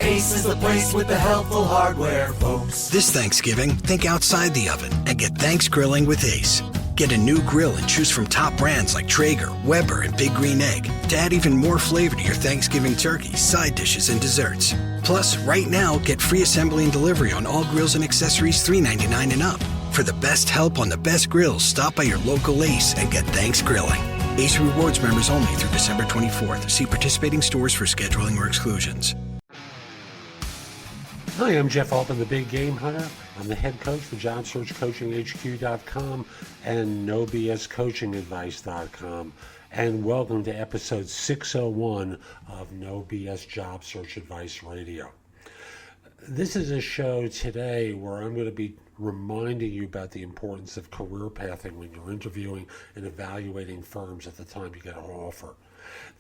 Ace is the place with the helpful hardware, folks. This Thanksgiving, think outside the oven and get Thanks Grilling with Ace. Get a new grill and choose from top brands like Traeger, Weber, and Big Green Egg to add even more flavor to your Thanksgiving turkey, side dishes, and desserts. Plus, right now, get free assembly and delivery on all grills and accessories $3.99 and up. For the best help on the best grills, stop by your local Ace and get Thanks Grilling. Ace Rewards members only through December 24th. See participating stores for scheduling or exclusions. Hi, I'm Jeff Altman, the Big Game Hunter. I'm the head coach for JobSearch.Community You and NoBSCoachingAdvice.com. And welcome to episode 601 of No BS Job Search Advice Radio. This is a show today where I'm going to be reminding you about the importance of career pathing when you're interviewing and evaluating firms at the time you get an offer.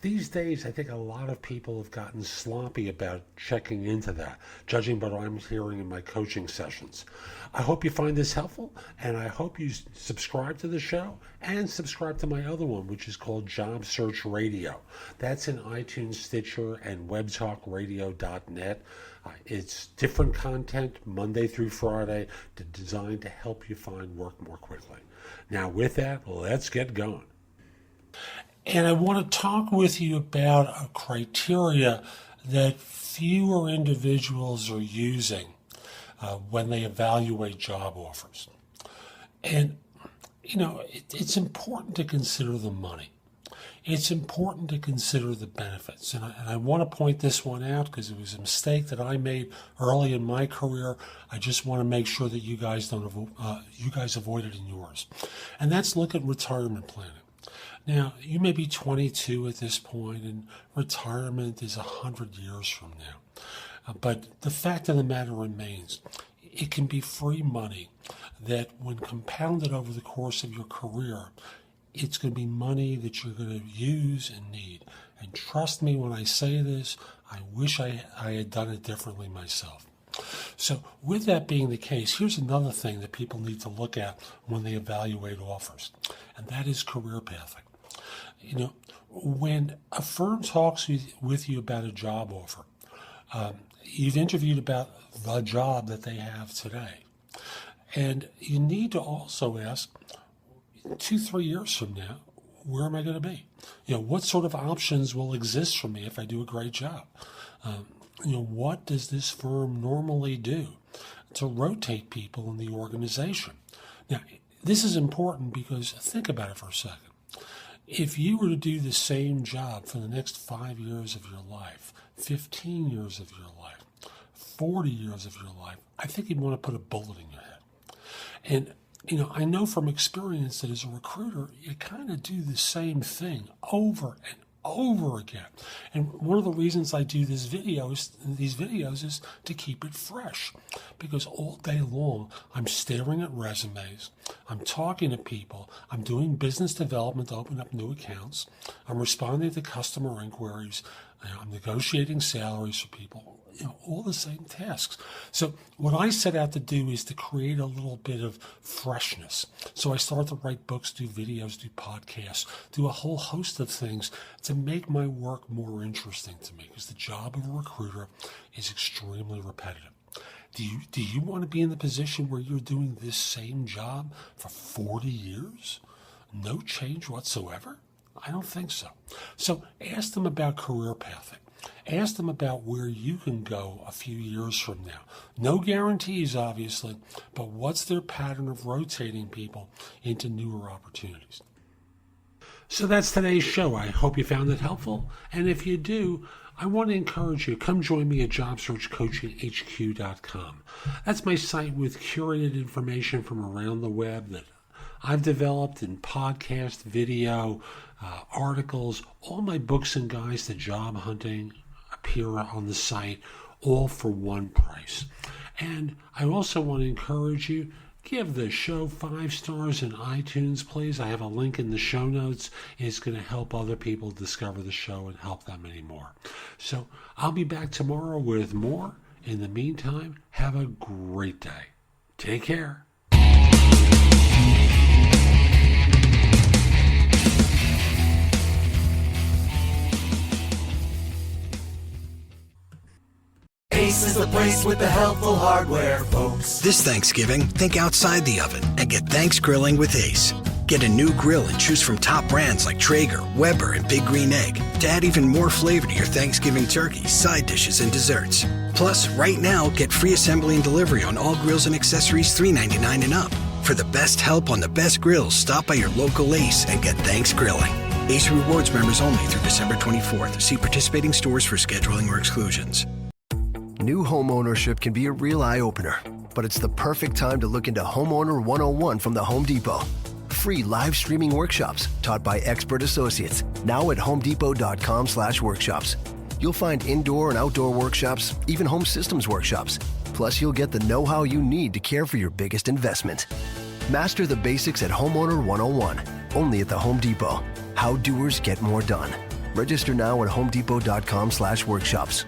These days, I think a lot of people have gotten sloppy about checking into that, judging by what I'm hearing in my coaching sessions. I hope you find this helpful, and I hope you subscribe to the show and subscribe to my other one, which is called Job Search Radio. That's in iTunes, Stitcher, and webtalkradio.net. It's different content, Monday through Friday, designed to help you find work more quickly. Now, with that, let's get going. And I want to talk with you about a criteria that fewer individuals are using when they evaluate job offers. And, it's important to consider the money. It's important to consider the benefits. And I want to point this one out because it was a mistake that I made early in my career. I just want to make sure that you guys avoid it in yours. And that's look at retirement planning. Now, you may be 22 at this point, and retirement is 100 years from now. But the fact of the matter remains, it can be free money that when compounded over the course of your career, it's going to be money that you're going to use and need. And trust me when I say this, I wish I had done it differently myself. So with that being the case, here's another thing that people need to look at when they evaluate offers, and that is career pathing. When a firm talks with you about a job offer, you've interviewed about the job that they have today. And you need to also ask, 2-3 years from now, where am I going to be? What sort of options will exist for me if I do a great job? What does this firm normally do to rotate people in the organization? Now, this is important because think about it for a second. If you were to do the same job for the next 5 years of your life, 15 years of your life, 40 years of your life, I think you'd want to put a bullet in your head. And, I know from experience that as a recruiter, you kind of do the same thing over and over again. And one of the reasons I do these videos is to keep it fresh, because all day long I'm staring at resumes, I'm talking to people, I'm doing business development to open up new accounts, I'm responding to customer inquiries, I'm negotiating salaries for people, all the same tasks. So what I set out to do is to create a little bit of freshness. So I started to write books, do videos, do podcasts, do a whole host of things to make my work more interesting to me, because the job of a recruiter is extremely repetitive. Do you want to be in the position where you're doing this same job for 40 years? No change whatsoever? I don't think so. So ask them about career pathing. Ask them about where you can go a few years from now. No guarantees, obviously, but what's their pattern of rotating people into newer opportunities? So that's today's show. I hope you found it helpful. And if you do, I want to encourage you, come join me at JobSearch.CoachingHQ.com. That's my site with curated information from around the web that I've developed in podcast, video, articles. All my books and guides to job hunting appear on the site, all for one price. And I also want to encourage you, give the show 5 stars in iTunes, please. I have a link in the show notes. It's going to help other people discover the show and help them anymore. So I'll be back tomorrow with more. In the meantime, have a great day. Take care. Ace is the place with the helpful hardware, folks. This Thanksgiving, think outside the oven and get thanks grilling with Ace. Get a new grill and choose from top brands like Traeger, Weber, and Big Green Egg to add even more flavor to your Thanksgiving turkey, side dishes, and desserts. Plus, right now, get free assembly and delivery on all grills and accessories $3.99 and up. For the best help on the best grills, stop by your local Ace and get thanks grilling. Ace Rewards members only through December 24th. See participating stores for scheduling or exclusions. New home ownership can be a real eye-opener, but it's the perfect time to look into Homeowner 101 from the Home Depot. Free live streaming workshops taught by expert associates now at homedepot.com/workshops. You'll find indoor and outdoor workshops, even home systems workshops. Plus, you'll get the know-how you need to care for your biggest investment. Master the basics at Homeowner 101, only at the Home Depot. How doers get more done. Register now at homedepot.com/workshops.